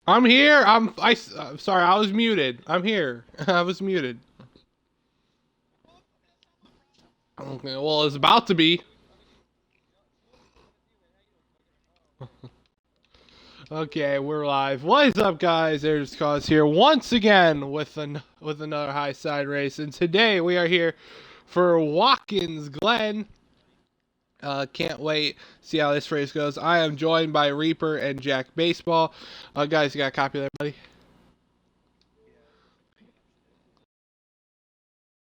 I'm here. I'm sorry. I was muted. I'm here. I was muted. Okay. Well, it's about to be. Okay, we're live. What is up, guys? There's Cause here once again with another high side race, and today we are here for Watkins Glen. Can't wait. See how this race goes. I am joined by Reaper and Jack Baseball. Guys, you got a copy there, buddy?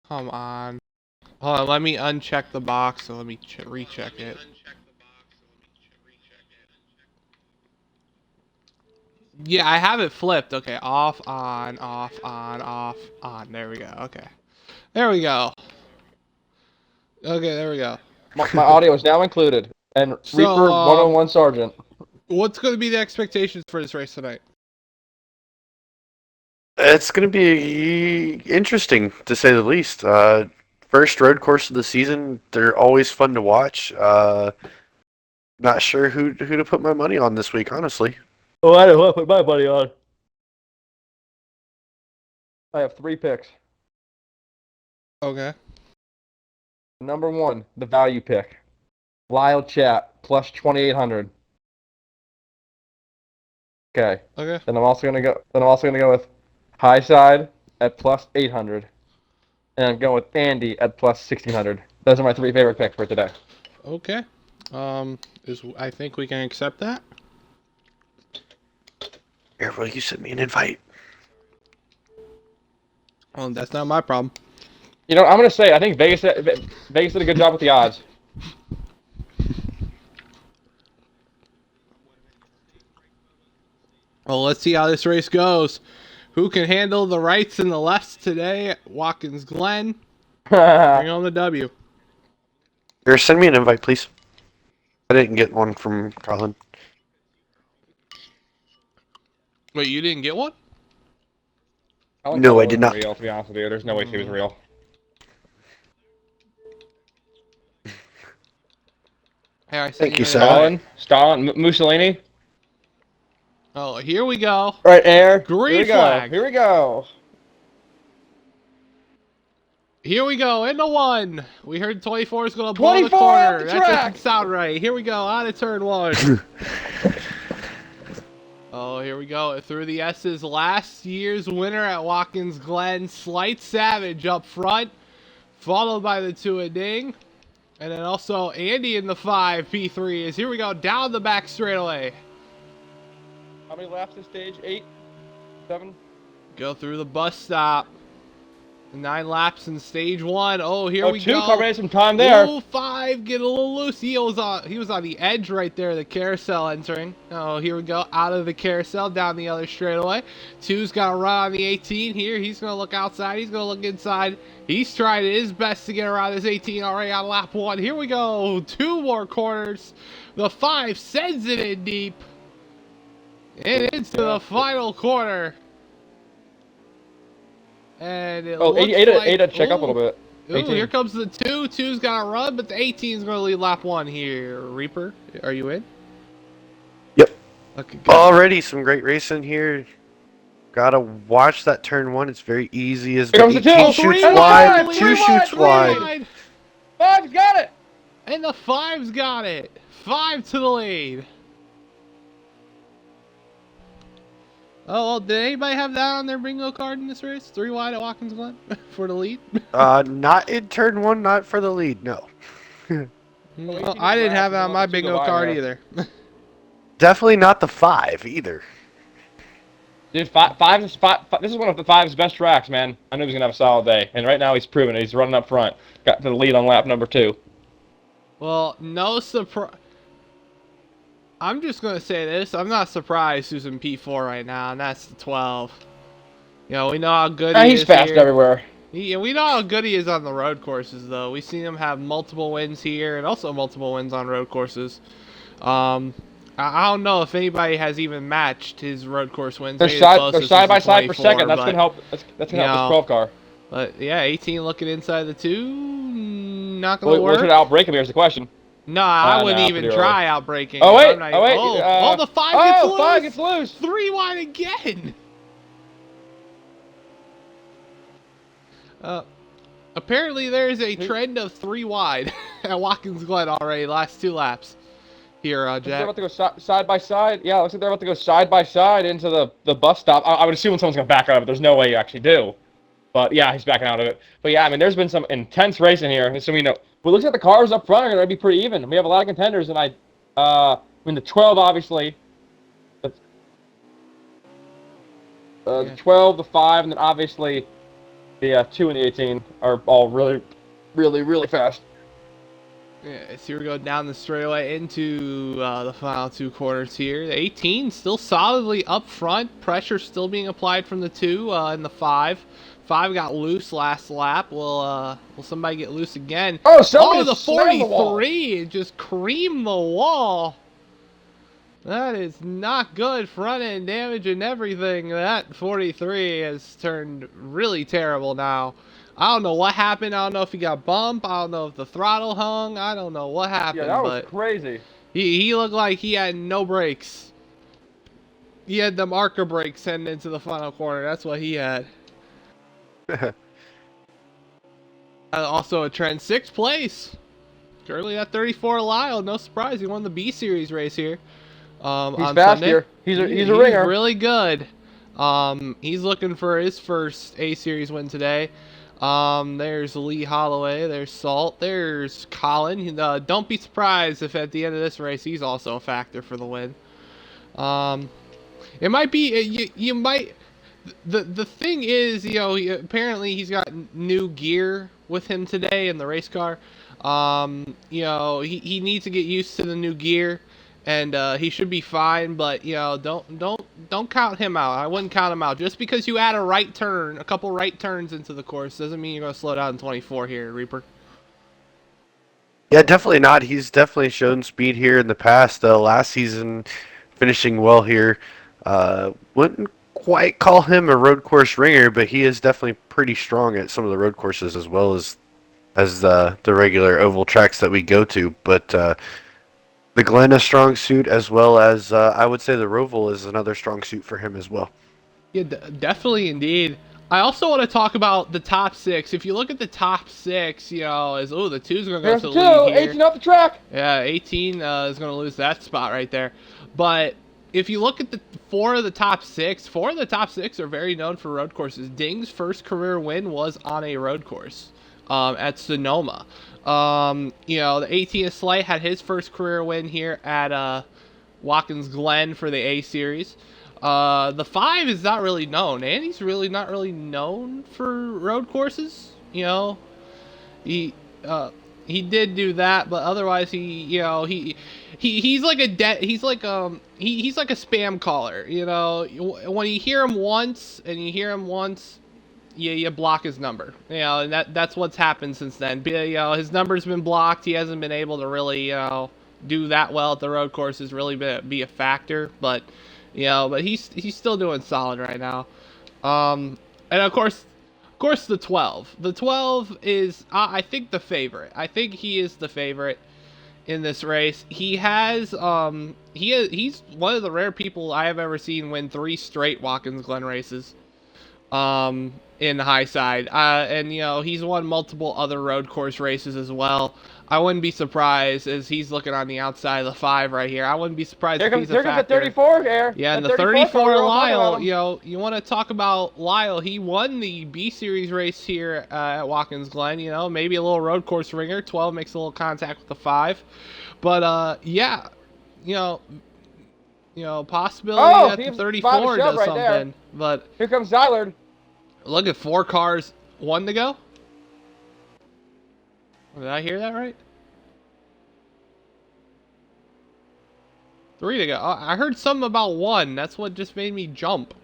Come on. Hold on, let me uncheck the box, so let me recheck it. Yeah, I have it flipped. Okay, off, on, off, on, off, on. There we go. Okay. There we go. Okay, there we go. My audio is now included. And So, Reaper 101 Sergeant. What's going to be the expectations for this race tonight? It's going to be interesting, to say the least. First road course of the season, they're always fun to watch. Not sure who to put my money on this week, honestly. Oh, I don't want to put my money on. I have 3 picks. Okay. Number 1, the value pick. Wild Chat, plus 2,800. Okay. Okay. Then I'm also gonna go with High Side at plus 800. And I'm going with Andy at plus 1,600. Those are my 3 favorite picks for today. Okay. I think we can accept that. Here, will you send me an invite? Well, that's not my problem. You know, I'm gonna say I think Vegas did a good job with the odds. Well, let's see how this race goes. Who can handle the rights and the lefts today? Watkins Glen. Bring on the W. Here, send me an invite, please. I didn't get one from Colin. Wait, you didn't get one? No, I did not. Real, to be honest with you, there's no way she was real. Hey, I Thank you, sir. Stalin, Mussolini. Oh, here we go. Right, air. Green Here we flag. go. Here we go. Here we go, into 1. We heard 24 is going to blow the 24 corner. off the That track. doesn't sound right. Here we go, out of turn 1. Oh, here we go. Through the S's, last year's winner at Watkins Glen, Slight Savage up front, followed by the 2 a Ding. And then also Andy in the 5, P3 is. Here we go, down the back straightaway. How many laps this stage? 8? 7? Go through the bus stop. 9 laps in stage 1. Oh, here we 2 go. covering some time there. Ooh, 5, get a little loose. He was on the edge right there, the carousel entering. Oh, here we go, out of the carousel, down the other straightaway. 2's got to run on the 18 here. He's going to look outside. He's going to look inside. He's trying his best to get around this 18 already on lap 1. Here we go. 2 more corners. The 5 sends it in deep. And into the final corner. And it looks like... Ada, check up a little bit. Ooh, here comes the 2. 2's got to run, but the 18's going to lead lap 1 here. Reaper, are you in? Yep. Okay, good. Already some great racing here. Gotta watch that turn 1. It's very easy as Here comes the 18 2. shoots 3 wide, wide, 2 3 shoots wide, 3 wide. 5's got it. And the 5's got it. 5 to the lead. Oh, well, did anybody have that on their bingo card in this race? 3 wide at Watkins Glen for the lead? Not in turn 1, not for the lead, no. Well, I didn't have it on my bingo card either. Definitely not the 5 either. Dude, five, this is one of the 5's best tracks, man. I knew he was going to have a solid day. And right now he's proven it. He's running up front. Got to the lead on lap number 2. Well, no surprise. I'm just going to say this. I'm not surprised who's in P4 right now, and that's the 12. You know, we know how good he is. He's fast here. everywhere. We know how good he is on the road courses, though. We've seen him have multiple wins here and also multiple wins on road courses. I don't know if anybody has even matched his road course wins. They're side by side for second. That's going to help. That's going to help this 12 car. But yeah, 18 looking inside the 2. Not going to work. What's going to outbreak him? Here's the question. No, I wouldn't nah, even pretty try early. outbreaking. Oh, if wait. I'm not Oh, wait. oh, the 5 gets loose. 5 gets loose. 3 wide again. Apparently, there's a trend of 3 wide at Watkins Glen already. Last 2 laps here, They're Jack. about to go side by side. Yeah, looks like they're about to go side by side into the bus stop. I would assume someone's going to back out of it. There's no way you actually do. But yeah, he's backing out of it. But yeah, I mean, there's been some intense racing here. So we know. But it looks like the cars up front are going to be pretty even. We have a lot of contenders, and I mean, the 12 obviously. The 12, the 5, and then obviously the 2 and the 18 are all really, really, really fast. Yeah, so here we go down the straightaway into the final 2 corners here. The 18 still solidly up front. Pressure still being applied from the 2 and the 5. 5 got loose last lap. Will somebody get loose again? Oh, somebody the slammed the wall. 43 just creamed the wall. That is not good. Front end damage and everything. That 43 has turned really terrible now. I don't know what happened. I don't know if he got bumped. I don't know if the throttle hung. I don't know what happened. Yeah, that was but crazy. He looked like he had no brakes. He had the marker brakes heading into the final corner. That's what he had. Also a trend 6th place. Currently at 34 Lyle. No surprise. He won the B Series race here. He's on fast Sunday. here. He's a ringer. He's really good. He's looking for his first A Series win today. There's Lee Holloway. There's Salt. There's Colin. Don't be surprised if at the end of this race he's also a factor for the win. It might be you might. The thing is, apparently he's got new gear with him today in the race car. He needs to get used to the new gear. And he should be fine, but don't count him out. I wouldn't count him out. Just because you add a couple right turns into the course, doesn't mean you're gonna slow down in 24 here, Reaper. Yeah, definitely not. He's definitely shown speed here in the past. Last season, finishing well here. Wouldn't quite call him a road course ringer, but he is definitely pretty strong at some of the road courses as well as the regular oval tracks that we go to. But the Glen a strong suit, as well as I would say the Roval is another strong suit for him as well. Yeah, definitely indeed. I also want to talk about the top 6. If you look at the top 6, the 2's going to go to the lead here. 18 off the track. Yeah, 18 is going to lose that spot right there. But if you look at the 4 of the top 6, 4 of the top 6 are very known for road courses. Ding's first career win was on a road course at Sonoma. The 18th Slate had his first career win here at Watkins Glen for the A Series. The 5 is not really known. Andy's really not really known for road courses. He did do that, but otherwise he's like he's like a spam caller. When you hear him once you block his number. And that's what's happened since then. His number's been blocked. He hasn't been able to really, do that well at the road courses, really be a factor. But he's still doing solid right now. And of course the 12. The 12 is, I think, the favorite. I think he is the favorite in this race. He's one of the rare people I have ever seen win 3 straight Watkins Glen races. In the high side. And he's won multiple other road course races as well. I wouldn't be surprised as he's looking on the outside of the 5 right here. I wouldn't be surprised if he's a factor. Here comes the 34 here. Yeah, and the 34 Lyle, you want to talk about Lyle. He won the B Series race here at Watkins Glen. Maybe a little road course ringer. 12 makes a little contact with the 5. But, possibility that the 34 does something. There. But here comes Zylard. Look at 4 cars, 1 to go. Did I hear that right? 3 to go. I heard something about 1. That's what just made me jump.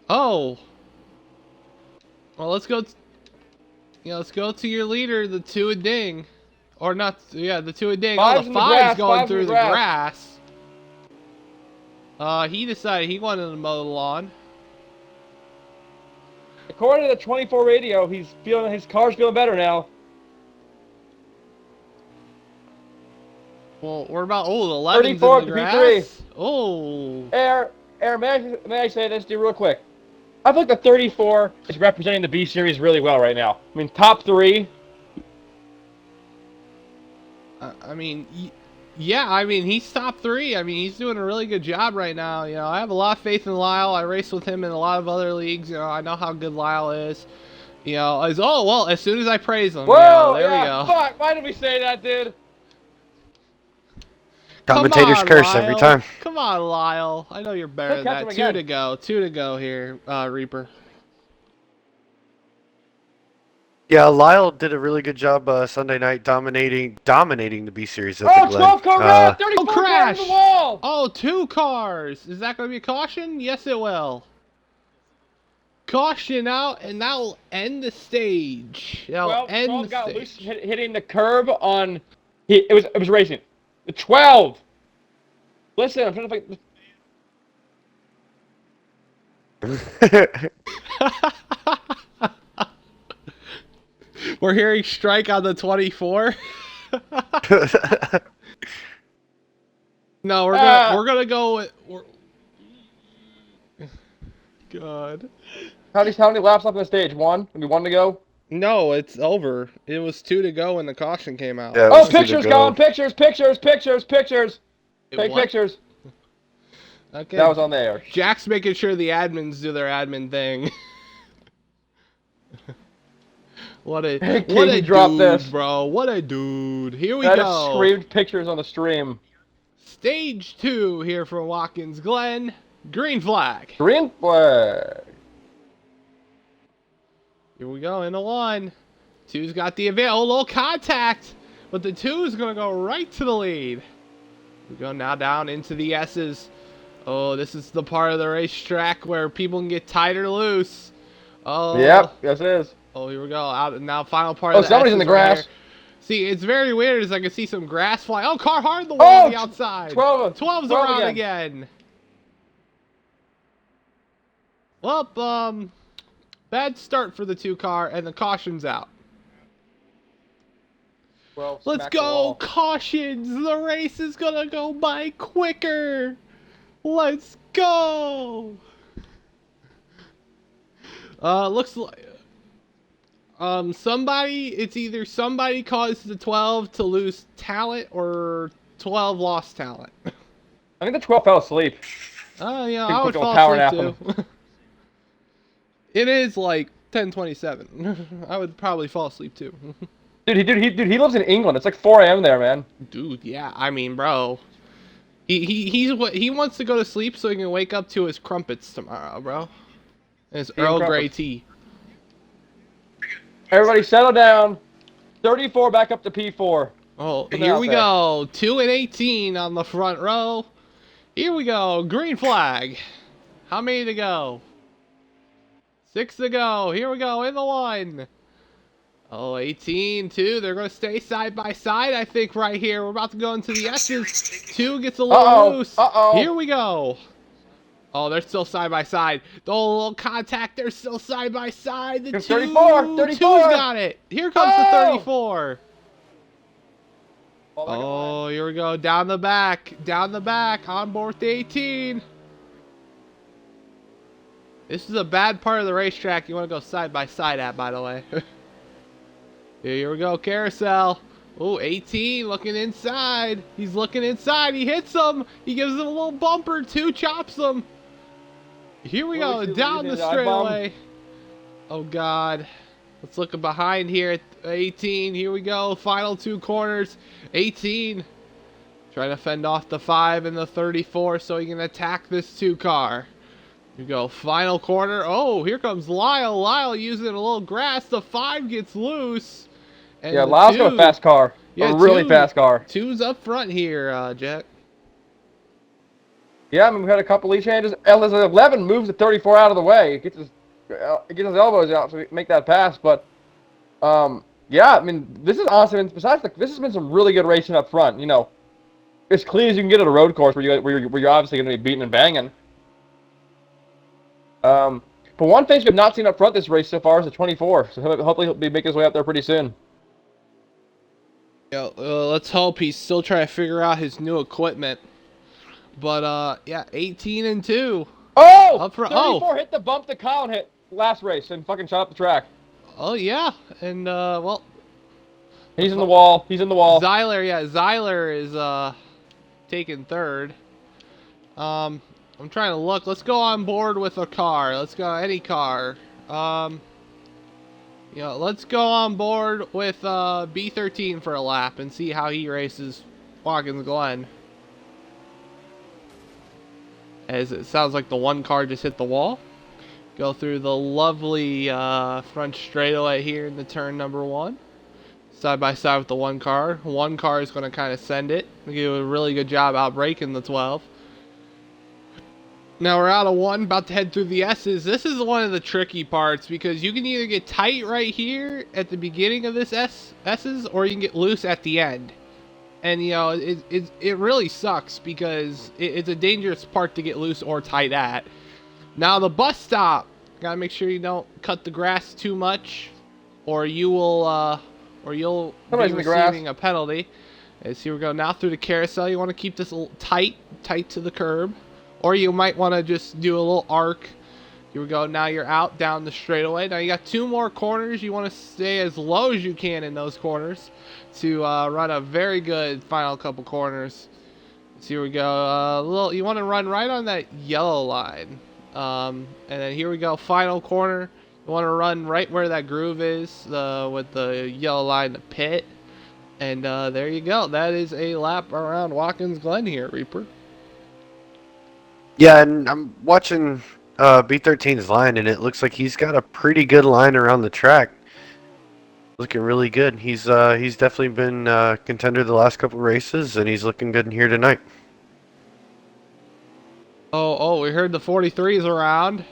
Oh. Well, let's go. Let's go to your leader, the 2 and Ding, or not? Yeah, the 2 and Ding. Oh, the 5's going through the grass. He decided he wanted to mow the lawn. According to the 24 radio, his car's feeling better now. Well, we're about, oh, the 11's in 34 the to grass. P3. Oh. Air, may I say this to you real quick? I think the 34 is representing the B Series really well right now. I mean, top 3. I mean, yeah, I mean, he's top 3. I mean, he's doing a really good job right now. You know, I have a lot of faith in Lyle. I race with him in a lot of other leagues. You know, I know how good Lyle is. You know, as soon as I praise him, Whoa, you know, there yeah, we go. fuck, why did we say that, dude? Commentators Come on, curse Lyle. every time. Come on, Lyle. I know you're better than Catch him that. again. 2 to go here, Reaper. Yeah, Lyle did a really good job Sunday night dominating the B series at the Oh, Glen. 12 car wreck, 34 cars crash! on the wall! Oh, 2 cars. Is that going to be a caution? Yes, it will. Caution out, and that will end the stage. Well, End 12 the got stage. loose, hitting the curb on. It was racing. The 12. Listen, I'm trying to think. We're hearing strike on the 24. No, we're gonna go with. God. How many laps left on the stage? 1? Maybe 1 to go? No, it's over. It was 2 to go when the caution came out. Yeah, it Oh, was 2 to pictures, go. Colin! Pictures! Take What? pictures. Okay. That was on there. Jack's making sure the admins do their admin thing. What a drop dude, this. bro. What a dude. Here we That go. is screamed pictures on the stream. Stage 2 here from Watkins Glen. Green flag. Green flag. Here we go in the 1. 2's got the advantage. Oh, little contact. But the 2 is going to go right to the lead. We go now down into the S's. Oh, this is the part of the racetrack where people can get tight or loose. Oh. Yep, yes it is. Oh, here we go. Out now, final part of the somebody's in the S's right grass. here. See, it's very weird as I can see some grass fly. Oh, car hard the wall on the outside. 12's 12 around again. Well, bad start for the 2 car, and the caution's out. Well, Let's smack the go, wall. cautions. The race is gonna go by quicker. Let's go. Looks like it's either somebody caused the 12 to lose talent or 12 lost talent. I think the 12 fell asleep. Oh yeah, Big I would quick old fall power asleep too. It is like 10:27. I would probably fall asleep too. Dude, he lives in England. It's like 4 a.m. there, man. Dude, yeah, I mean, bro. He wants to go to sleep so he can wake up to his crumpets tomorrow, bro. And his Earl Grey crumpets. tea. Everybody settle down. 34 back up to P4. Oh, Put it here out we there. go. 2 and 18 on the front row. Here we go. Green flag. How many to go? 6 to go. Here we go in the 1. Oh, 18, 2. They're going to stay side by side, I think, right here. We're about to go into the S's. 2 gets a little loose. Here we go. Oh, they're still side by side. The little contact, they're still side by side. The 34, 34. 2's got it. Here comes the 34. Oh, here we go. Down the back. On board the 18. This is a bad part of the racetrack you want to go side by side at, by the way. Here we go, carousel. Oh, 18 looking inside. He's looking inside. He hits him. He gives him a little bumper. 2 chops him. Here we go, down the straightaway. Oh, God. Let's look behind here at 18. Here we go. Final 2 corners. 18. Trying to fend off the 5 and the 34 so he can attack this 2 car. Here we go. Final corner. Oh, here comes Lyle. Lyle using a little grass. The 5 gets loose. And Yeah, Lyle's got a fast car. Yeah, a really fast car. 2's up front here, Jack. Yeah, I mean, we've had a couple lead changes. 11 moves the 34 out of the way. It gets his elbows out to make that pass. But, yeah, I mean, this is honestly, besides this has been some really good racing up front. You know, as clean as you can get at a road course where you're obviously going to be beating and banging. But one thing we've not seen up front this race so far is the 24. So hopefully he'll be making his way up there pretty soon. Yeah, let's hope he's still trying to figure out his new equipment. But yeah, 18 and 2. Oh! Up for 34 hit the bump that Colin hit last race and fucking shot up the track. Oh yeah, and well, He's in the wall. He's in the wall. Zyler is taking third. I'm trying to look. Let's go on board with a car. Let's go any car. Let's go on board with B13 for a lap and see how he races Watkins Glen. As it sounds like the one car just hit the wall. Go through the lovely front straightaway here in the turn number 1. Side by side with the one car. One car is going to kind of send it. They do a really good job out braking the 12. Now we're out of 1, about to head through the S's. This is one of the tricky parts because you can either get tight right here at the beginning of this S's or you can get loose at the end. And it really sucks because it's a dangerous part to get loose or tight at. Now the bus stop. Gotta make sure you don't cut the grass too much or you'll be receiving a penalty. As here we go now through the carousel. You want to keep this a little tight to the curb. Or you might want to just do a little arc. Here we go. Now you're out down the straightaway. Now you got 2 more corners. You want to stay as low as you can in those corners to run a very good final couple corners. So here we go. You want to run right on that yellow line. And then here we go. Final corner. You want to run right where that groove is with the yellow line to pit. And there you go. That is a lap around Watkins Glen here, Reaper. Yeah, and I'm watching B13's line, and it looks like he's got a pretty good line around the track. Looking really good. He's definitely been contender the last couple races, and he's looking good in here tonight. Oh, we heard the 43's around.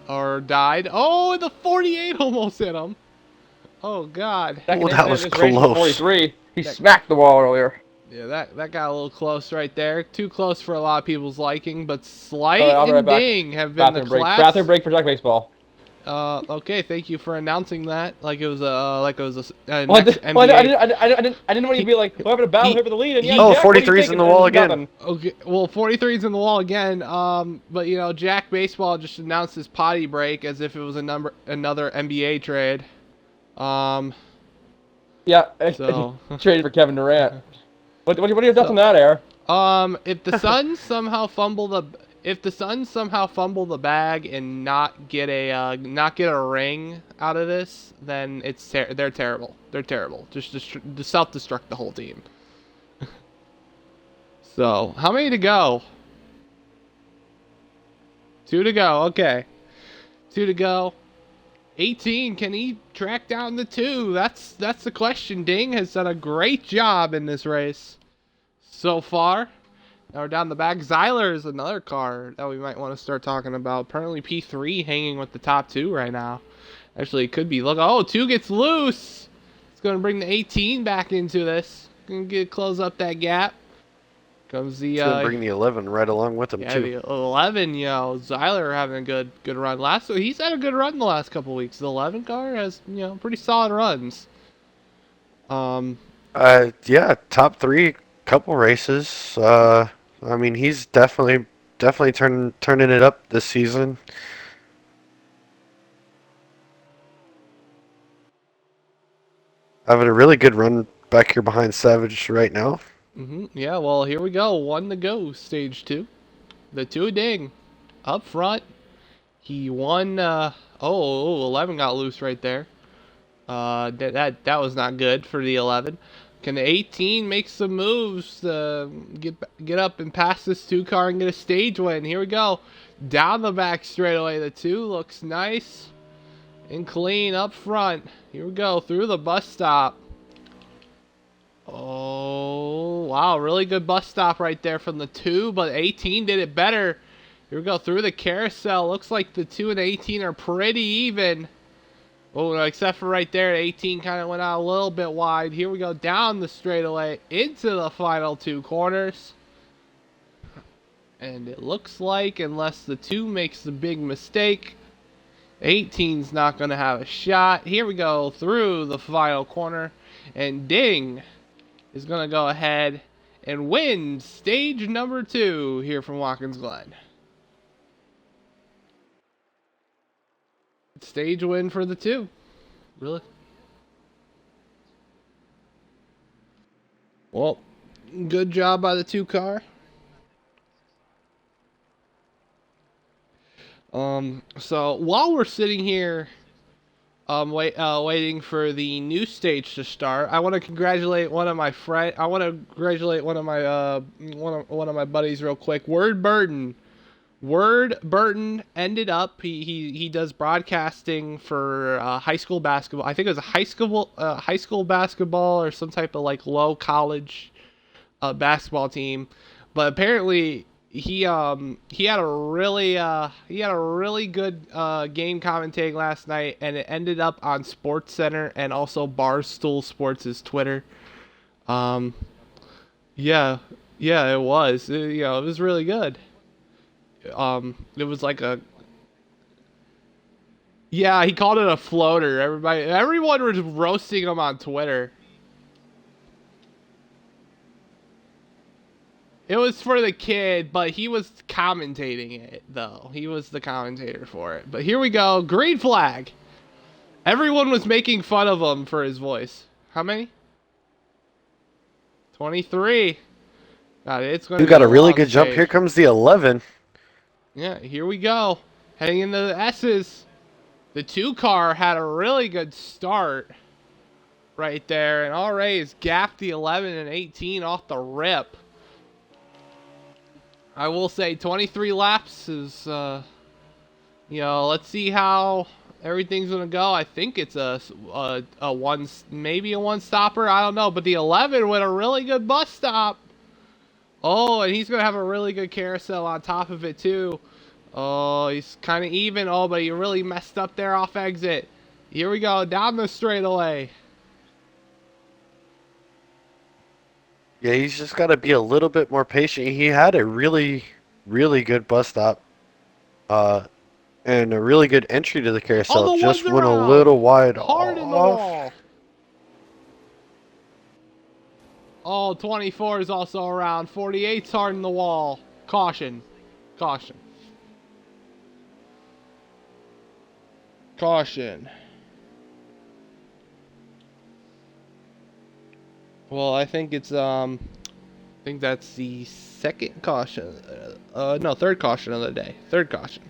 Or died. Oh, and the 48 almost hit him. Oh, God. Oh, that was close. 43. He smacked the wall earlier. Yeah, that got a little close right there. Too close for a lot of people's liking, but Slight I'll and right Ding have been the class. Bathroom break for Jack Baseball. Okay, thank you for announcing that. Like it was next NBA. Well, I didn't want you to be like, we're having a battle here for the lead. And yeah, 43's in the wall again. Okay, well, 43's in the wall again. But Jack Baseball just announced his potty break as if it was another NBA trade. Yeah, so traded for Kevin Durant. What are your thoughts on that, Air? If the Suns somehow fumble the bag and not get a ring out of this, then they're terrible. They're terrible. Just self-destruct the whole team. So, how many to go? 2 to go. Okay. 2 to go. 18, can he track down the 2? That's the question. Ding has done a great job in this race so far. Now we're down the back. Zyler is another car that we might want to start talking about. Apparently P3 hanging with the top 2 right now. Actually, it could be. Look, 2 gets loose. It's going to bring the 18 back into this. Going to close up that gap. Comes the. It's going to bring the 11 right along with him, too. The 11, Zyler having a good run. He's had a good run the last couple weeks. The 11 car has, pretty solid runs. Yeah, top 3 couple races. I mean, he's definitely turning it up this season. Having a really good run back here behind Savage right now. Yeah, well, here we go. 1 to go, stage 2. The 2 Ding. Up front. He won, 11 got loose right there. That was not good for the 11. Can the 18 make some moves to get up and pass this 2 car and get a stage win? Here we go. Down the back straightaway. The 2 looks nice and clean up front. Here we go. Through the bus stop. Oh, wow. Really good bus stop right there from the 2, but 18 did it better. Here we go. Through the carousel. Looks like the 2 and 18 are pretty even. Oh, except for right there, 18 kind of went out a little bit wide. Here we go, down the straightaway into the final 2 corners. And it looks like, unless the 2 makes the big mistake, 18's not going to have a shot. Here we go, through the final corner. And Ding is going to go ahead and win stage number 2 here from Watkins Glen. Stage win for the 2. Really? Well, good job by the 2 car. So while we're sitting here, waiting for the new stage to start, I want to congratulate one of my one of my buddies real quick. Word Burton ended up he does broadcasting for high school basketball. I think it was a high school basketball or some type of like low college basketball team, but apparently he had a really good game commentating last night, and it ended up on SportsCenter and also Barstool Sports' Twitter. Yeah, it was. It was really good. It was like he called it a floater. Everyone was roasting him on Twitter. It was for the kid, but he was commentating it, though. He was the commentator for it. But here we go. Green flag. Everyone was making fun of him for his voice. How many? 23. God, it's going to You got a really good jump. Here comes the 11. Yeah, here we go. Heading into the S's. The 2 car had a really good start right there, and already has gapped the 11 and 18 off the rip. I will say 23 laps is, let's see how everything's going to go. I think it's maybe a one-stopper. I don't know, but the 11 with a really good bus stop. Oh, and he's going to have a really good carousel on top of it, too. Oh, he's kind of even. Oh, but he really messed up there off exit. Here we go, down the straightaway. Yeah, he's just got to be a little bit more patient. He had a really, really good bus stop, and a really good entry to the carousel. Oh, just went a little wide hard in the wall. Oh, 24 is also around. 48's hard in the wall. Caution. Caution. Caution. Well, I think it's I think that's the second caution. No, third caution of the day. Third caution.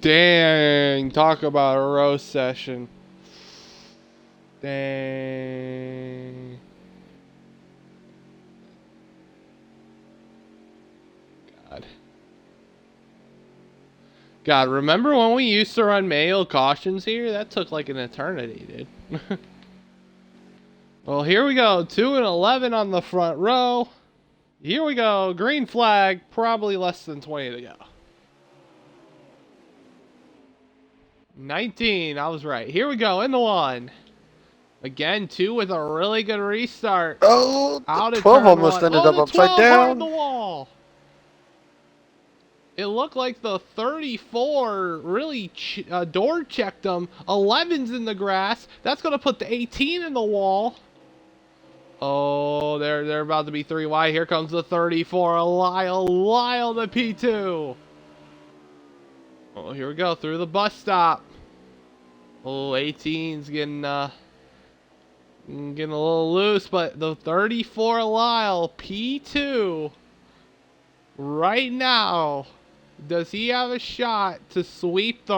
Dang, talk about a roast session. Dang. God, remember when we used to run manual cautions here? That took like an eternity, dude. Well, here we go. 2 and 11 on the front row. Here we go. Green flag. Probably less than 20 to go. 19. I was right. Here we go. In the 1. Again, 2 with a really good restart. Oh, out 12 almost ended up upside down. On the wall. It looked like the 34 really door checked them. 11's in the grass. That's going to put the 18 in the wall. Oh, they're about to be 3 wide. Here comes the 34. Lyle the P2. Oh, here we go. Through the bus stop. Oh, 18's getting a little loose, but the 34 Lyle P2 right now. Does he have a shot to sweep the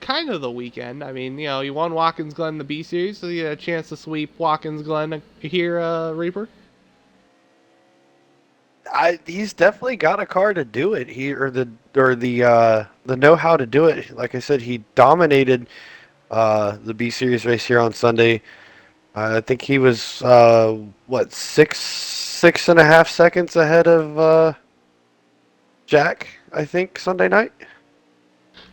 kind of the weekend? I mean, he won Watkins Glen the B series, so he had a chance to sweep Watkins Glen here, Reaper. He's definitely got a car to do it. The know-how to do it. Like I said, he dominated the B series race here on Sunday. I think he was 6.5 seconds ahead of Jack, I think, Sunday night.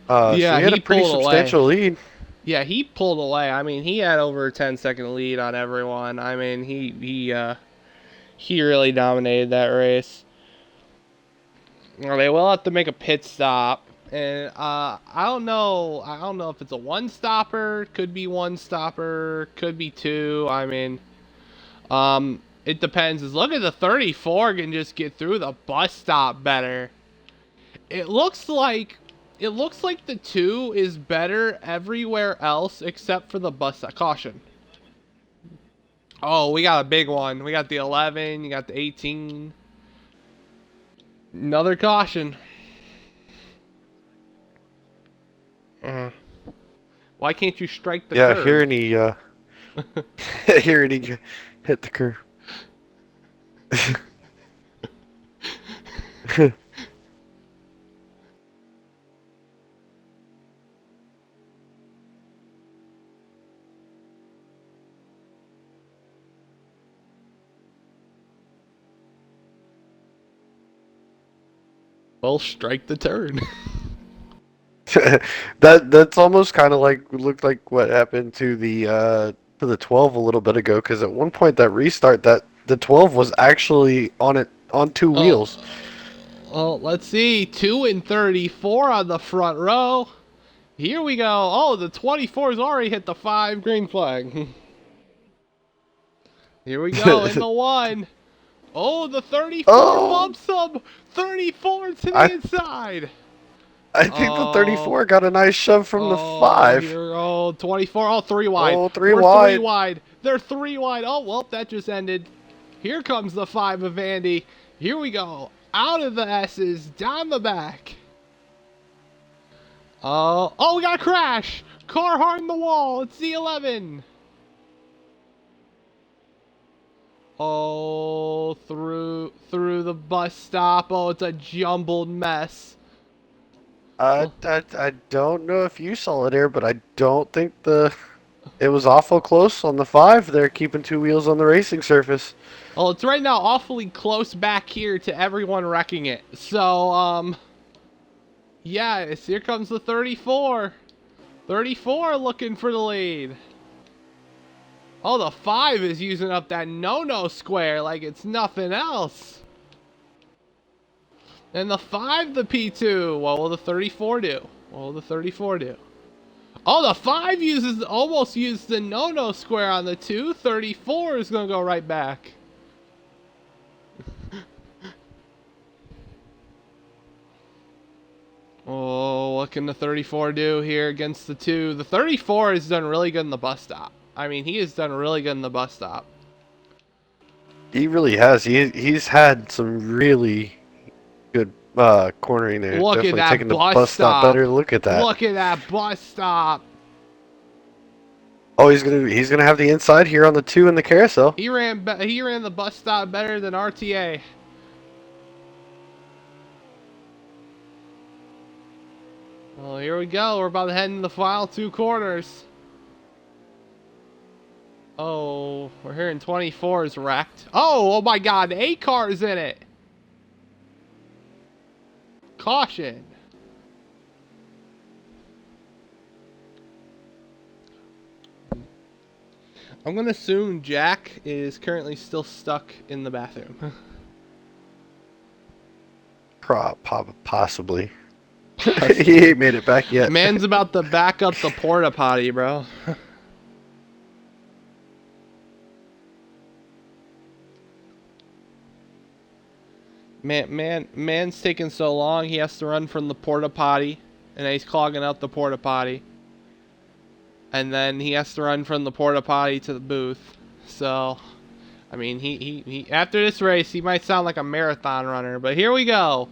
Yeah, so he had a pretty substantial lead. Yeah, he pulled away. I mean, he had over a 10-second lead on everyone. I mean, he He really dominated that race. Well, they will have to make a pit stop. And I don't know. I don't know if it's a one stopper. Could be one stopper. Could be two. I mean, it depends. Look at the 34 can just get through the bus stop better. It looks like the 2 is better everywhere else except for the bus stop. Caution. Oh, we got a big one. We got the 11. You got the 18. Another caution. Why can't you strike the curb? Yeah, hearing he hit the curb. Well, strike the turn. That's almost kind of like looked like what happened to the 12 a little bit ago, because at one point that restart, that the 12 was actually on two wheels. Well, let's see. 2 and 34 on the front row. Here we go. Oh, the 24's already hit the 5 green flag. Here we go in the 1. Oh, the 34 bumps him. 34 to the inside. I think the 34 got a nice shove from the 5. Here, 24. Oh, 3 wide. Oh, 3 We're wide. 3 wide. They're 3 wide. Oh, well, that just ended. Here comes the 5 of Andy. Here we go. Out of the S's, down the back. Oh, we got a crash. Car hard in the wall. It's the 11. Oh, through the bus stop. Oh, it's a jumbled mess. I don't know if you saw it there, but I don't think it was awful close on the 5. They're keeping 2 wheels on the racing surface. Well, it's right now awfully close back here to everyone wrecking it. So, yeah, here comes the 34. 34 looking for the lead. Oh, the 5 is using up that no-no square like it's nothing else. And the 5, the P2. What will the 34 do? What will the 34 do? Oh, the 5 almost used the no-no square on the 2. 34 is going to go right back. Oh, what can the 34 do here against the 2? The 34 has done really good in the bus stop. I mean, he has done really good in the bus stop. He really has. He's had some really good cornering there. Look Definitely at that taking the bus stop better. Look at that. Look at that bus stop. Oh, he's gonna have the inside here on the 2 in the carousel. He ran the bus stop better than RTA. Well, here we go. We're about to head into the final 2 corners. Oh, we're hearing 24 is wrecked. Oh my God, 8 cars in it. Caution. I'm going to assume Jack is currently still stuck in the bathroom. Possibly. He ain't made it back yet. Man's about to back up the porta potty, bro. Man's taking so long, he has to run from the porta potty, and he's clogging up the porta potty. And then he has to run from the porta potty to the booth. So, I mean, he after this race, he might sound like a marathon runner, but here we go.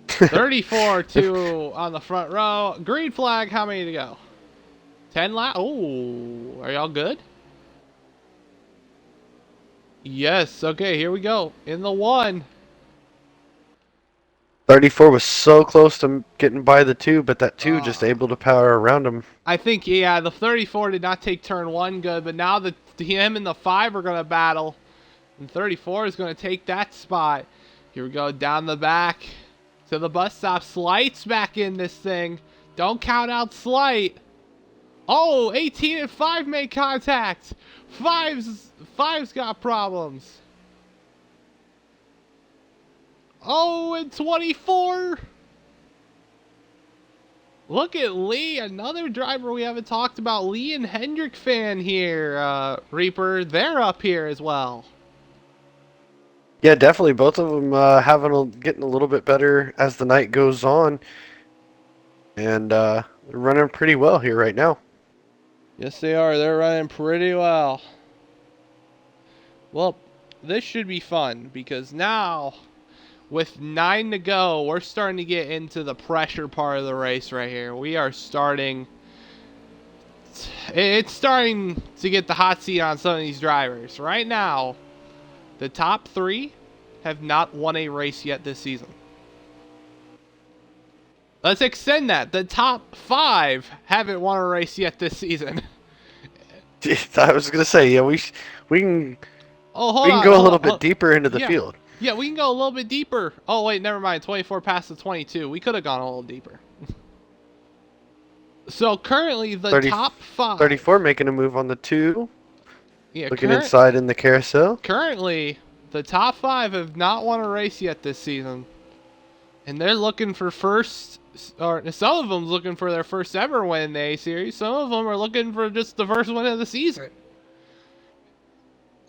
34-2 on the front row. Green flag, how many to go? 10 laps? Oh, are y'all good? Yes, okay, here we go. In the 1. 34 was so close to getting by the 2, but that 2 just able to power around him. I think, yeah, the 34 did not take turn 1 good, but now him and the 5 are going to battle. And 34 is going to take that spot. Here we go, down the back to the bus stop. Slight's back in this thing. Don't count out Slight. Oh, 18 and 5 made contact. Five's got problems. Oh, and 24. Look at Lee, another driver we haven't talked about. Lee and Hendrick fan here, Reaper. They're up here as well. Yeah, definitely. Both of them getting a little bit better as the night goes on, and they're running pretty well here right now. Yes, they are. They're running pretty well. Well, this should be fun because now, with 9 to go, we're starting to get into the pressure part of the race right here. We are starting. It's starting to get the hot seat on some of these drivers. Right now, the top 3 have not won a race yet this season. Let's extend that. The top 5 haven't won a race yet this season. I was gonna say, yeah, we can go a little bit deeper into the field. Yeah, we can go a little bit deeper. Oh wait, never mind. 24 past the 22. We could have gone a little deeper. So currently the top 5. 34 making a move on the 2. Yeah, looking inside in the carousel. Currently, the top 5 have not won a race yet this season, and they're looking for first. Or some of them's looking for their first ever win in the A Series. Some of them are looking for just the first win of the season.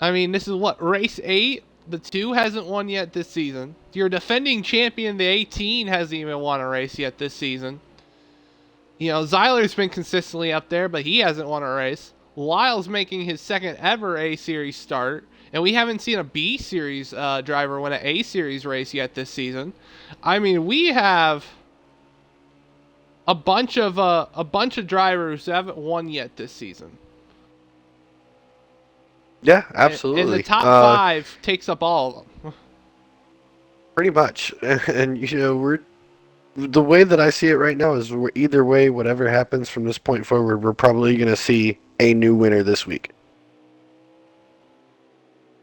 I mean, this is what, race 8? The 2 hasn't won yet this season. Your defending champion, the 18, hasn't even won a race yet this season. You know, Zyler's been consistently up there, but he hasn't won a race. Lyle's making his second ever A Series start, and we haven't seen a B Series driver win an A Series race yet this season. I mean, we have a bunch of drivers who haven't won yet this season. Yeah, absolutely. And the top 5 takes up all of them. Pretty much. And you know, the way that I see it right now is either way, whatever happens from this point forward, we're probably going to see a new winner this week.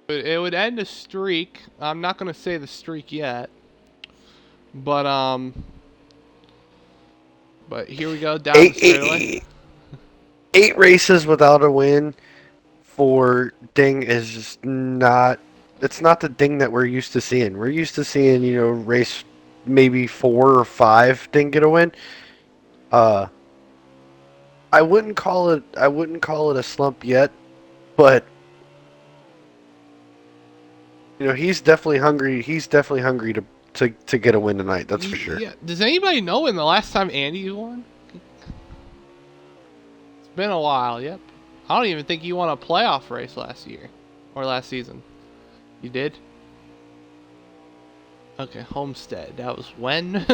It would end a streak. I'm not going to say the streak yet. But here we go, down the straightaway. 8 races without a win for Ding is just not. It's not the Ding that we're used to seeing. We're used to seeing, you know, race maybe 4 or 5 Ding get a win. I wouldn't call it a slump yet, but you know, he's definitely hungry. He's definitely hungry to get a win tonight. That's for sure. Yeah. Does anybody know when the last time Andy won? It's been a while. Yep. I don't even think you won a playoff race last year or last season. You did? Okay, Homestead. That was when?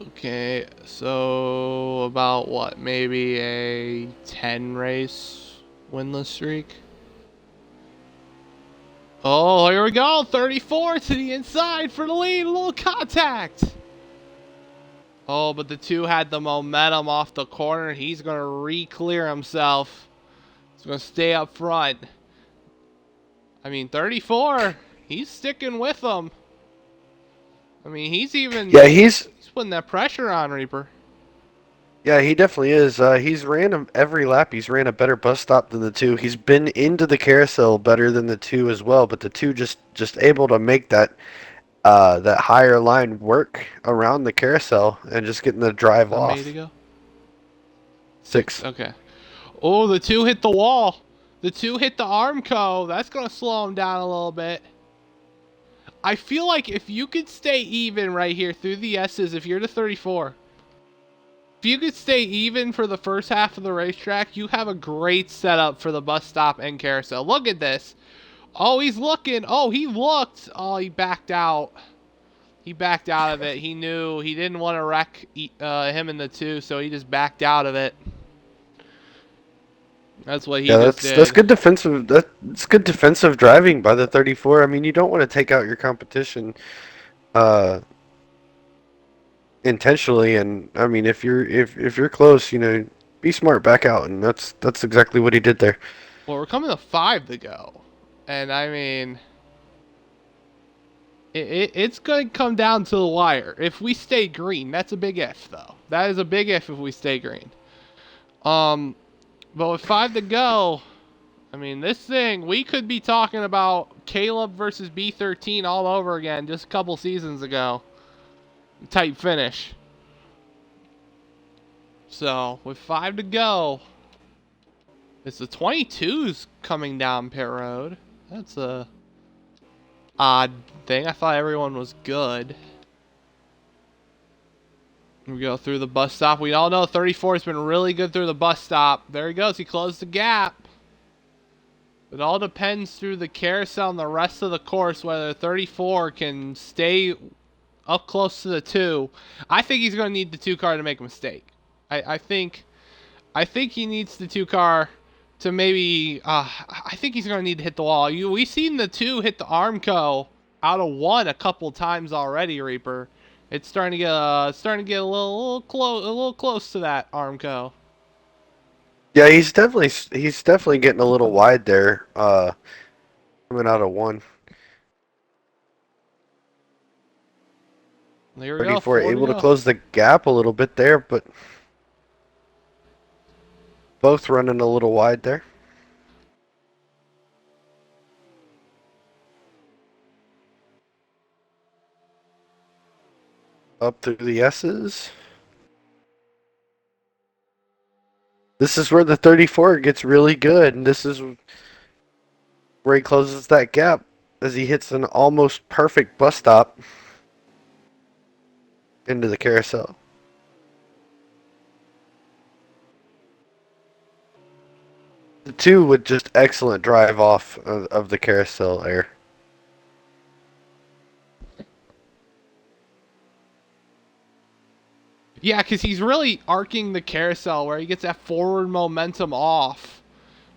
Okay, so about what? Maybe a 10 race winless streak? Oh, here we go. 34 to the inside for the lead. A little contact. Oh, but the 2 had the momentum off the corner. He's going to re-clear himself. He's going to stay up front. I mean, 34. He's sticking with them. I mean, he's even... Yeah, he's putting that pressure on, Reaper. Yeah, he definitely is. He's ran every lap. He's ran a better bus stop than the 2. He's been into the carousel better than the 2 as well. But the 2 just able to make that higher line work around the carousel and just getting the drive off. How many to go? 6. Okay. Oh, the 2 hit the wall. The 2 hit the Armco. That's gonna slow him down a little bit. I feel like if you could stay even right here through the S's, if you're to 34, if you could stay even for the first half of the racetrack, you have a great setup for the bus stop and carousel. Look at this. Oh, he's looking. Oh, he looked. Oh, he backed out. He backed out of it. He knew he didn't want to wreck him in the 2, so he just backed out of it. That's what he just did. That's good defensive. That's good defensive driving by the 34. I mean, you don't want to take out your competition intentionally, and I mean, if you're close, you know, be smart, back out, and that's exactly what he did there. Well, we're coming to 5 to go, and I mean, it's going to come down to the wire. If we stay green, that's a big if, though. That is a big if we stay green. But with 5 to go, I mean, this thing, we could be talking about Caleb versus B13 all over again just a couple seasons ago. Type finish. So, with 5 to go, it's the 22s coming down pit road. That's a odd thing. I thought everyone was good. We go through the bus stop. We all know 34 has been really good through the bus stop. There he goes. He closed the gap. It all depends through the carousel and the rest of the course whether 34 can stay up close to the 2. I think he's going to need the 2 car to make a mistake. I think he needs the 2 car to maybe. I think he's going to need to hit the wall. We've seen the 2 hit the Armco out of 1 a couple times already, Reaper. It's starting to get a little close to that Armco. Yeah, he's definitely getting a little wide there. Coming out of 1. There we go. 34 able to close the gap a little bit there, but both running a little wide there. Up through the S's. This is where the 34 gets really good, and this is where he closes that gap as he hits an almost perfect bus stop into the carousel. The 2 with just excellent drive off of the carousel there. Yeah, because he's really arcing the carousel where he gets that forward momentum off.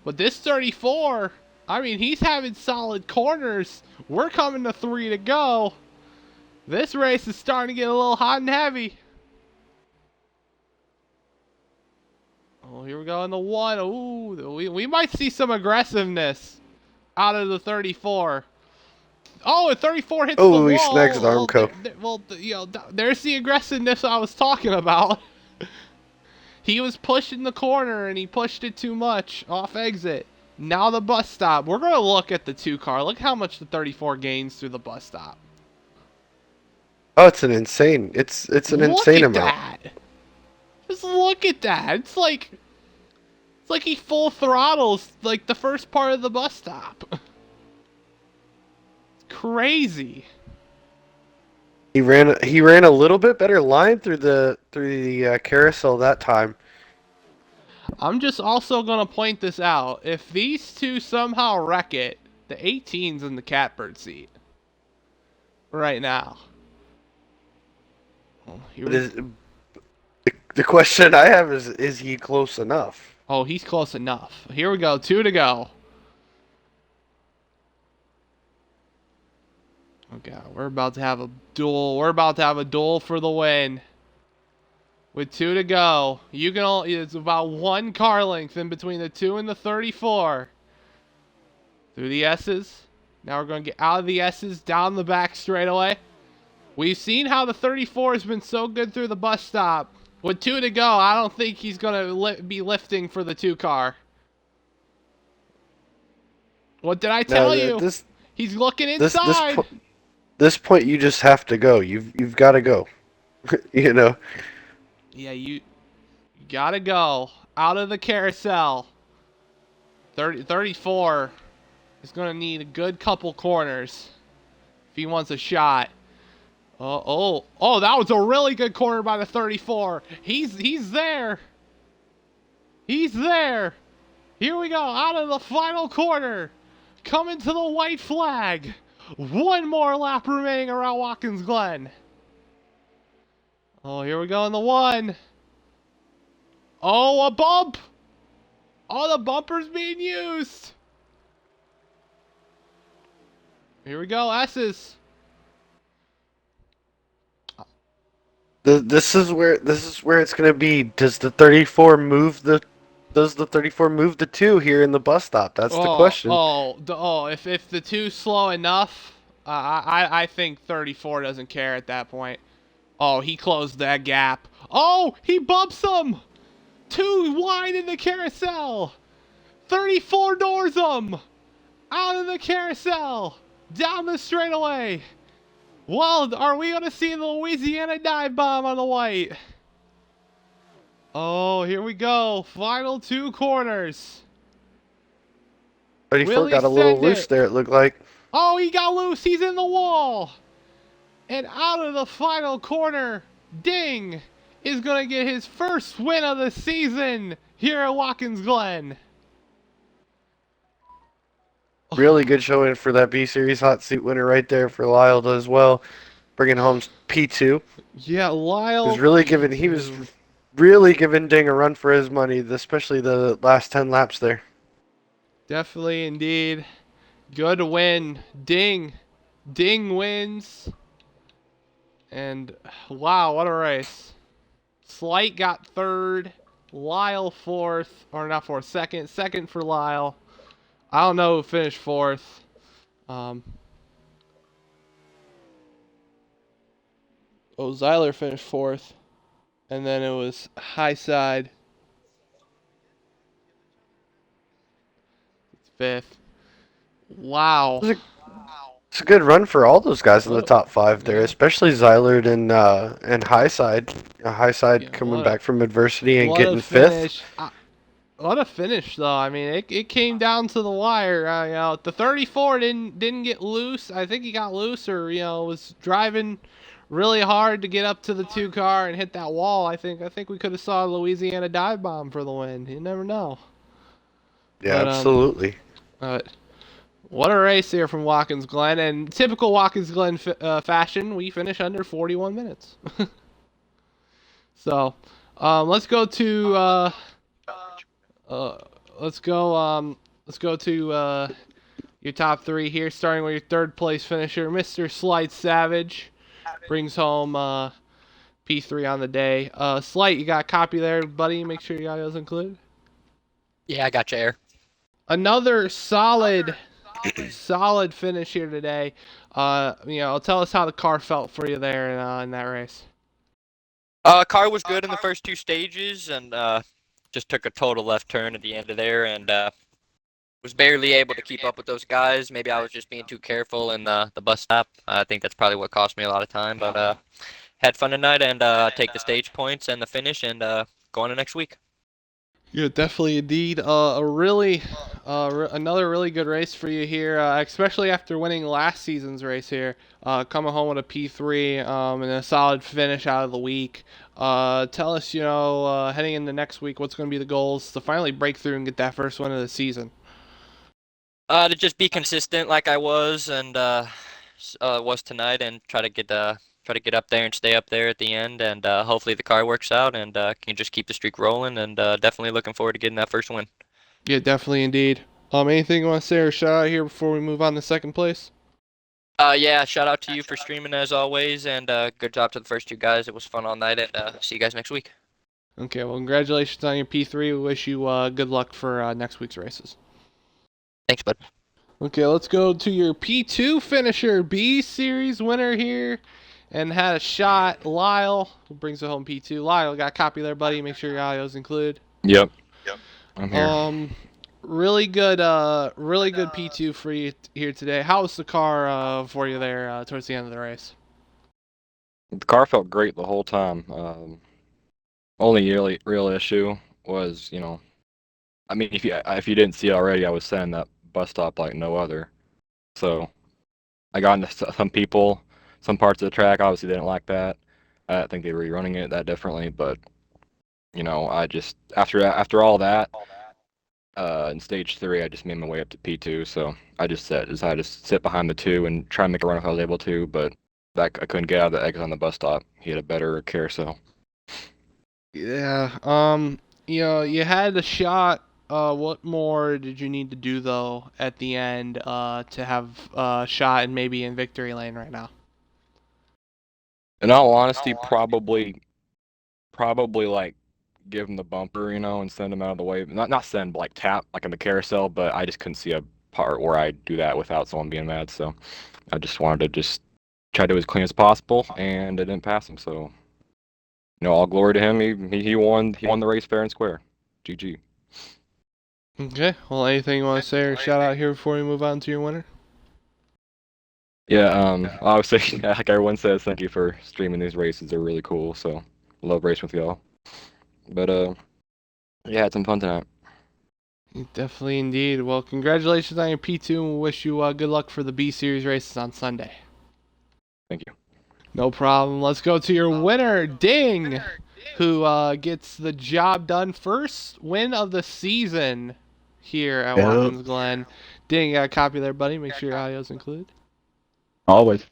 But this 34, I mean, he's having solid corners. We're coming to 3 to go. This race is starting to get a little hot and heavy. Oh, here we go in the 1. Ooh, we might see some aggressiveness out of the 34. Oh, and 34 hits the wall. Oh, he snags the Armco. There's the aggressiveness I was talking about. He was pushing the corner, and he pushed it too much off exit. Now the bus stop. We're going to look at the 2 car. Look how much the 34 gains through the bus stop. Oh, it's an insane. It's an insane amount. Look at that. Just look at that. It's like he full throttles like the first part of the bus stop. Crazy. He ran a little bit better line through the carousel that time. I'm just also gonna point this out. If these 2 somehow wreck it, the 18's in the catbird seat right now. Oh, The question I have is he close enough? Oh, he's close enough. Here we go. 2 to go. Okay, we're about to have a duel. We're about to have a duel for the win. With 2 to go, it's about 1 car length in between the 2 and the 34. Through the S's. Now we're going to get out of the S's, down the back straightaway. We've seen how the 34 has been so good through the bus stop. With 2 to go, I don't think he's going to be lifting for the 2 car. What did I tell you? He's looking inside. This point, you just have to go. You've got to go. You know. Yeah, you gotta go out of the carousel. 34 is gonna need a good couple corners if he wants a shot. Oh, that was a really good corner by the 34. He's there. He's there. Here we go, out of the final corner. Coming to the white flag. 1 more lap remaining around Watkins Glen. Oh, here we go in the 1. Oh, a bump. Oh, the bumper's being used. Here we go, S's. This is where it's gonna be. Does the 34 move the 2 here in the bus stop? That's the question. If the 2's slow enough, I think 34 doesn't care at that point. Oh, he closed that gap. Oh, he bumps him. Too wide in the carousel. 34 doors them. Out of the carousel. Down the straightaway. Well, are we going to see the Louisiana dive bomb on the white? Oh, here we go. Final 2 corners. 34 Will he got a little send loose it? there, it looked like. Oh, he got loose. He's in the wall. And out of the final corner, Ding is going to get his first win of the season here at Watkins Glen. Really good showing for that B Series hot seat winner right there for Lyle as well, bringing home P2. Yeah, He Lyle. was really giving Ding a run for his money, especially the last 10 laps there. Definitely, indeed. Good win. Ding wins. And wow, what a race. Slight got third. Lyle fourth. Or not fourth, second. Second for Lyle. I don't know who finished fourth. Zyler finished fourth. And then it was High Side. Fifth. Wow. It's a good run for all those guys in the top 5 there, especially Zylerd and Highside. Highside coming back from adversity and getting 5th. What a finish, though. I mean, it came down to the wire. The 34 didn't get loose. I think he got loose, or was driving really hard to get up to the 2 car and hit that wall. I think we could have saw a Louisiana dive bomb for the win. You never know. Yeah, absolutely. What a race here from Watkins Glen, and typical Watkins Glen fashion, we finish under 41 minutes. So, let's go to your top 3 here, starting with your 3rd place finisher, Mr. Slight Savage, brings home P3 on the day. Slight, you got a copy there, buddy? Make sure your audio's included. Yeah, I got you, Air. Another solid finish here today. Tell us how the car felt for you there in that race. Car was good in the first 2 stages, and just took a total left turn at the end of there, and was barely able to keep up with those guys. Maybe I was just being too careful in the bus stop. I think that's probably what cost me a lot of time, but had fun tonight, and take the stage points and the finish, and go on to next week. Yeah, definitely, indeed. Another really good race for you here, especially after winning last season's race here. Coming home with a P3 and a solid finish out of the week. Tell us, heading into next week, what's going to be the goals to finally break through and get that first win of the season? To just be consistent like I was and was tonight, and try to get up there and stay up there at the end, and hopefully the car works out and can just keep the streak rolling, and definitely looking forward to getting that first win. Yeah, definitely, indeed. Anything you want to say or shout out here before we move on to second place? Yeah, shout out to you for streaming as always, and good job to the first 2 guys. It was fun all night, and see you guys next week. Okay, well, congratulations on your P3. We wish you good luck for next week's races. Thanks, bud. Okay, let's go to your P2 finisher, B Series winner here, and had a shot, Lyle, who brings it home P2. Lyle, got a copy there, buddy. Make sure your audio's included. Yep. I'm here. Really good P2 for you here today. How was the car for you there towards the end of the race? The car felt great the whole time. Only real issue was, I mean, if you didn't see it already, I was saying that bus stop like no other. So I got into some people, some parts of the track obviously didn't like that. I didn't think they were running it that differently, but I just after all that, in stage 3, I just made my way up to P2. So I just decided to sit behind the 2 and try and make a run if I was able to, but I couldn't get out of the exit on the bus stop. He had a better carousel. Yeah. You had a shot. What more did you need to do though at the end to have a shot and maybe in victory lane right now? In all honesty, probably like give him the bumper, and send him out of the way. Not send, but like tap, like in the carousel. But I just couldn't see a part where I do that without someone being mad. So I just wanted to just try to do as clean as possible, and it didn't pass him. So All glory to him. He won the race fair and square. GG. Okay. Well, anything you want to say or shout out here before we move on to your winner? Yeah, I was saying, like everyone says, thank you for streaming these races. They're really cool. So love racing with y'all. But yeah, had some fun tonight. Definitely indeed. Well, congratulations on your P2 and we wish you good luck for the B Series races on Sunday. Thank you. No problem. Let's go to your winner, Ding, who gets the job done. First win of the season here at Yep. Watkins Glen. Ding, you got a copy there, buddy. Make sure your audio's included. Always.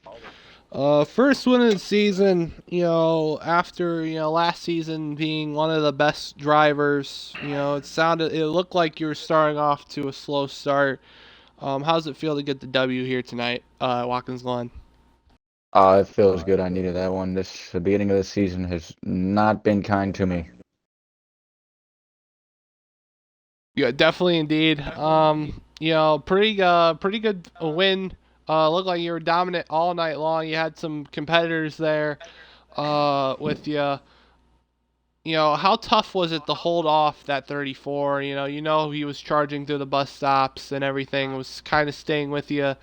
First win of the season, after, last season being one of the best drivers, it looked like you were starting off to a slow start. How's it feel to get the W here tonight, at Watkins Glen? It feels good. I needed that one. The beginning of the season has not been kind to me. Yeah, definitely indeed. Pretty good win. Looked like you were dominant all night long. You had some competitors there, with you. How tough was it to hold off that 34? He was charging through the bus stops and everything, was kind of staying with you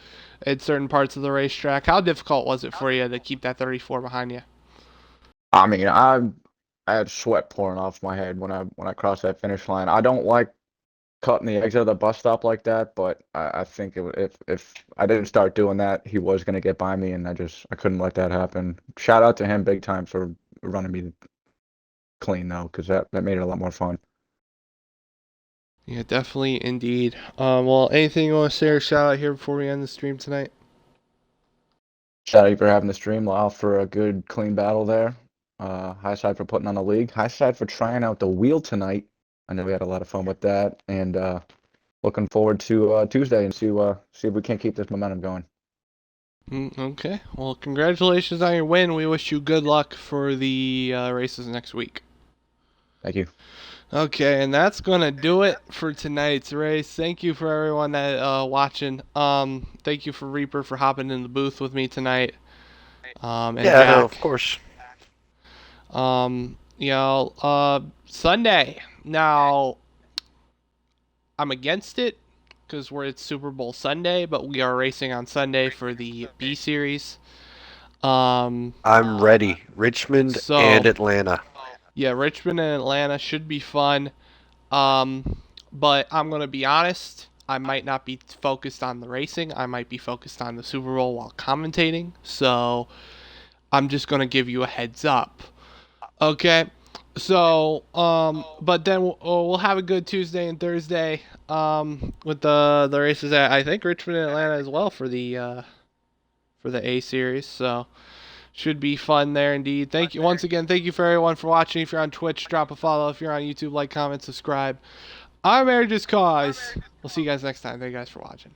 at certain parts of the racetrack. How difficult was it for you to keep that 34 behind you? I mean, I had sweat pouring off my head when I crossed that finish line. I don't like cutting the exit of the bus stop like that, but I think if I didn't start doing that, he was gonna get by me, and I couldn't let that happen. Shout out to him big time for running me clean though, because that made it a lot more fun. Yeah, definitely indeed. Well, anything you want to say or shout out here before we end the stream tonight? Shout out for having the stream, Lyle, for a good clean battle there. High side for putting on the league. High side for trying out the wheel tonight. I know we had a lot of fun with that, and looking forward to Tuesday and see if we can keep this momentum going. Okay. Well, congratulations on your win. We wish you good luck for the races next week. Thank you. Okay, and that's gonna do it for tonight's race. Thank you for everyone that watching. Thank you for Reaper for hopping in the booth with me tonight. And Yeah, no, Jack. of course. Sunday. Now, I'm against it because it's Super Bowl Sunday, but we are racing on Sunday for the B Series. I'm ready. Richmond So- and Atlanta. Yeah, Richmond and Atlanta should be fun. But I'm going to be honest, I might not be focused on the racing. I might be focused on the Super Bowl while commentating. So I'm just going to give you a heads up. Okay? So, but then we'll have a good Tuesday and Thursday with the races at, I think, Richmond and Atlanta as well for the A series. So should be fun there indeed. Thank you once again. Thank you for everyone for watching. If you're on Twitch, drop a follow. If you're on YouTube, like, comment, subscribe. I'm Just Cause. We'll see you guys next time. Thank you guys for watching.